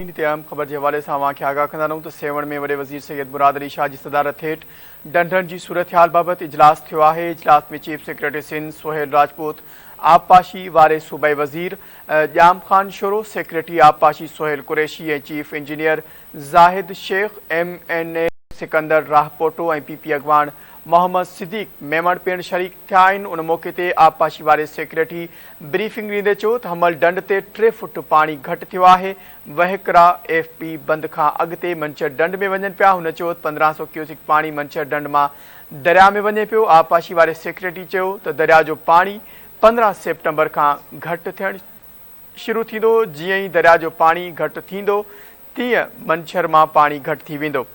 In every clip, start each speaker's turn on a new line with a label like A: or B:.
A: अहम ख़बर के हवाले से अवां खे आगाह कंदा रहूं तो सेवण में वॾे वज़ीर सैयद मुराद अली शाह की सदारत हेठ डंडन की सूरत हाल बाबत इजलास थियो आहे। इजलास में चीफ सेक्रेटरी सिंध सोहेल राजपूत, आबपाशी वारे सूबाई वज़ीर जाम खान शोरो, सेक्रेटरी आबपाशी सोहेल कुरैशी और chief engineer Zahid Sheikh, MNA Sikandar Rahpoto और PP अगवान मोहम्मद सिद्दीक मेमण पिण शरीक थिया आहिनि। उन मौके ते आबपाशी वारे सेक्रेटरी ब्रीफिंग ॾींदे चयो त हमल डंड ते 3 फुट पानी घटि थियो आहे। वहिकरा FP बंद खां अॻिते मंचर डंड में वञनि पिया। हुन चयो त 1500 क्यूसिक पानी मंचर डंड मां दरिया में वञे पियो। आबपाशी वारे सेक्रेटरी चयो त दरिया जो पानी 15 सेप्टेम्बर खां घटि थियणु शुरू थींदो। जीअं ई दरिया जो पानी घटि थींदो तीअं मंछर मां पानी घटि थी वेंदो।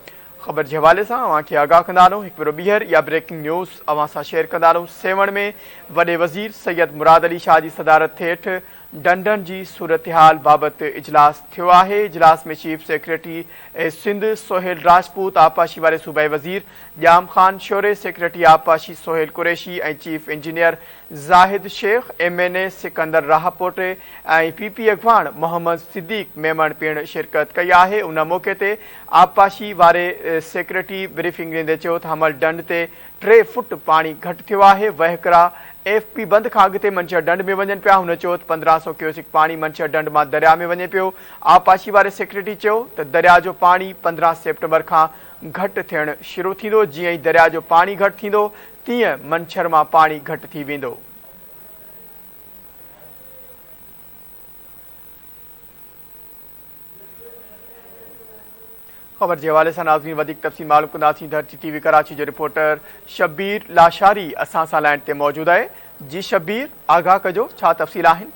A: ख़बर के हवाले से अवां खे आगाह कंदा रहूं। हिकु भेरो ॿीहर या ब्रेकिंग न्यूज़ अवां सां शेयर कंदा रहूं। सेवण में वॾे वज़ीर सैयद मुराद अली शाह की सदारत हेठ डंडन की सूरत हाल बाबत इजलास थियो आहे। इजलास में चीफ सेक्रेटरी सिंध सोहेल राजपूत, आबपाशी वारे सूबाई वज़ीर जाम खान शोरे, सेक्रेटरी आबपाशी सोहेल कुरैशी और chief engineer Zahid Sheikh, MNA Sikandar Rahpoto और PP अगवान मोहम्मद सिद्दीक मेमण पिण शिरकत कई आहे। उन मौके ते आबपाशी वारे सेक्रेटरी ब्रीफिंग ॾींदे चयो त हमल डंड ते 3 फुट पानी घटि थियो आहे। वहिकरा FP बंद खां अॻिते मंचर डंड में वञनि पिया। हुन चयो त 1500 क्यूसिक पानी मंचर डंड मां दरिया में वञे पियो। आबपाशी वारे सेक्रेटरी चयो त दरिया जो पानी 15 सेप्टेम्बर खां घटि थियणु शुरू थींदो। जीअं ई दरिया जो पानी घटि थींदो तीअं मंछर मां पानी घटि थी वेंदो। ख़बर के हवाले से नाज़रीन वधिक तफ़सील मालूम कंदासीं। धरती TV कराची जो रिपोर्टर शब्बीर लाशारी असां सां लाइन ते मौजूद है। जी शब्बीर, आगाह कजो, छा तफ़सील आहिनि?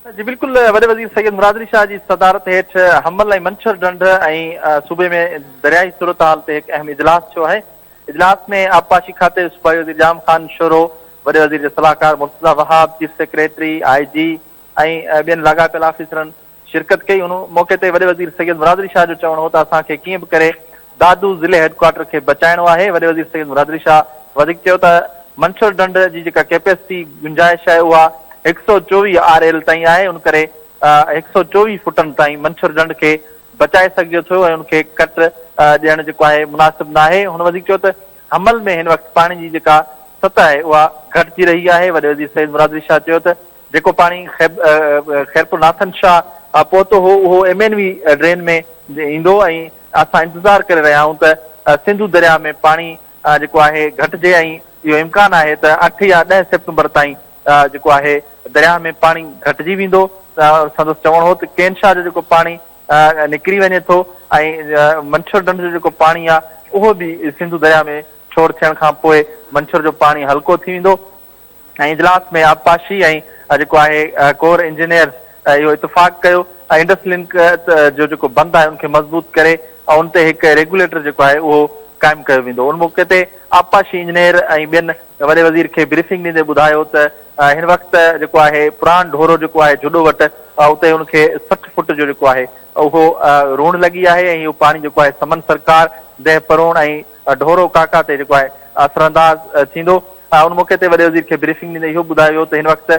B: जी बिल्कुल, वॾे वज़ीर सैयद मुराद अली शाह की सदारत हेठ हमल ऐं मंछर डंड ऐं सूबे में दरियाई सूरत हाल ते हिकु अहम इजलास थियो आहे। इजलास में आबपाशी खाते सूबाई वज़ीर जाम खान शोरो, वॾे वज़ीर के सलाहकार Murtaza Wahab, chief secretary IG ऐं ॿियनि लाॻापियल ऑफिसरनि शिरकत कई। उन मौके ते वॾे वज़ीर सैयद मुराद अली शाह जो चवणो हो त असांखे कीअं बि करे दादू ज़िले हेडक्वार्टर खे बचाइणो आहे। वॾे वज़ीर सैयद मुराद अली शाह वधीक चयो त मंछर डंड जी जेका कैपेसिटी गुंजाइश आहे उहा 124 RL ताईं आहे। उन करे 124 फुटनि ताईं मंछर डंड खे बचाए सघिजे थो ऐं उनखे कट ॾियणु जेको आहे मुनासिब न आहे। हुन वधीक चयो त हमल में हिन वक़्तु पाणी जी जेका सतह आहे उहा घटिजी रही आहे। वॾे वज़ीर सैयद मुराद अली शाह चयो त जेको पाणी खैरपुर नाथन शाह पहुतो हो उहो MNV ड्रेन में ईंदो ऐं असां इंतज़ारु करे रहिया आहियूं त सिंधू दरिया में पाणी जेको आहे घटिजे ऐं इहो इम्कान आहे त 8 या 10 सेप्टेम्बर ताईं जेको आहे दरिया में पाणी घटिजी वेंदो। संदसि चवणो हो त केन शाह जो जेको पाणी निकिरी वञे थो ऐं मंछर डंड जो जेको पाणी आहे उहो बि सिंधू दरिया में छोड़ थियण खां पोइ मंछर जो पाणी हल्को थी वेंदो। ऐं इजलास में आबपाशी ऐं जेको आहे कोर इंजीनियर इहो इतफ़ाक़ कयो ऐं इंडस लिंक जो जेको बंदि आहे उनखे मज़बूत करे ऐं उन ते हिकु रेगुलेटर जेको आहे उहो क़ाइमु कयो वेंदो। उन मौके ते आबपाशी इंजीनियर ऐं ॿियनि वॾे वज़ीर खे ब्रीफिंग ॾींदे ॿुधायो त हिन वक़्तु जेको आहे पुराण ढोरो जेको आहे जुडो वटि उते उनखे 60 फुट जो जेको आहे उहो रूण लॻी आहे ऐं इहो पाणी जेको आहे समन सरकार दह परोण ऐं ढोरो काका ते जेको आहे असरअंदाज़ थींदो। उन मौके ते वॾे वज़ीर खे ब्रीफिंग ॾींदे इहो ॿुधायो वियो त हिन वक़्तु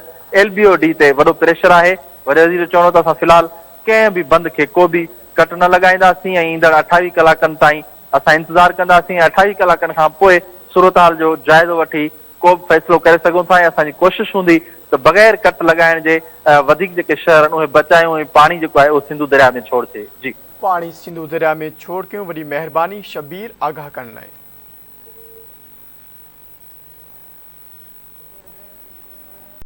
B: LBOD ते वॾो प्रेशर आहे। वॾे वज़ीर जो चवणो त असां फ़िलहाल कंहिं बि बंदि खे को बि कट न लॻाईंदासीं ऐं ईंदड़ 28 कलाकनि ताईं असां इंतज़ारु कंदासीं। 28 कलाकनि खां पोइ सूरत हाल जो जाइज़ो वठी को बि फ़ैसिलो करे सघूं था ऐं असांजी कोशिशि हूंदी त बग़ैर कट लॻाइण जे वधीक जेके शहर आहिनि उहे बचायूं ऐं पाणी जेको आहे उहो सिंधू दरिया में छोड़ थिए। जी,
A: पाणी सिंधू दरिया में छोड़ कयूं। वॾी महिरबानी शब्बीर, आगाह करण लाइ।